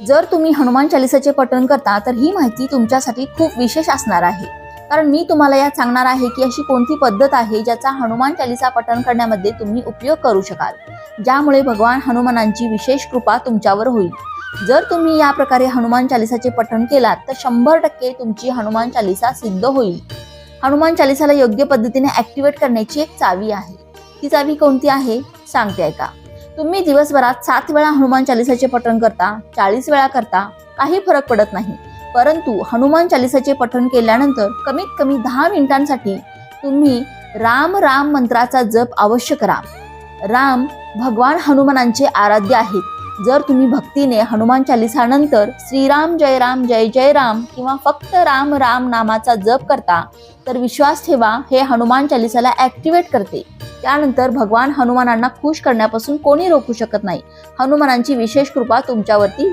जर तुम्ही हनुमान चालिसाचे पठण करता तर ही माहिती तुमच्यासाठी खूप विशेष असणार आहे, कारण मी तुम्हाला यात सांगणार आहे की अशी कोणती पद्धत आहे ज्याचा हनुमान चालिसा पठण करण्यामध्ये तुम्ही उपयोग करू शकाल, ज्यामुळे भगवान हनुमानांची विशेष कृपा तुमच्यावर होईल। जर तुम्ही या प्रकारे हनुमान चालिसाचे पठण केलात तर 100% तुमची हनुमान चालिसा सिद्ध होईल। हनुमान चालिसाला योग्य पद्धतीने ऍक्टिव्हेट करण्याची एक चावी आहे। ती चावी कोणती आहे सांगते ऐका। तुम्ही दिवसभरात 7 वेळा हनुमान चालिसाचे पठण करता, 40 वेळा करता, काही फरक पडत नाही, परंतु हनुमान चालिसाचे पठण केल्यानंतर कमीत कमी 10 मिनिटांसाठी तुम्ही राम राम मंत्राचा जप अवश्य करा। राम भगवान हनुमानांचे आराध्य आहेत। जर तुम्ही भक्तीने हनुमान चालिसानंतर श्रीराम जय जय राम किंवा फक्त राम राम नामाचा जप करता तर विश्वास ठेवा, हे हनुमान चालिसाला ऍक्टिव्हेट करते। त्यानंतर भगवान हनुमानांना खुश करण्यापासून कोणी रोखू शकत नाही। हनुमानांची विशेष कृपा तुमच्यावरती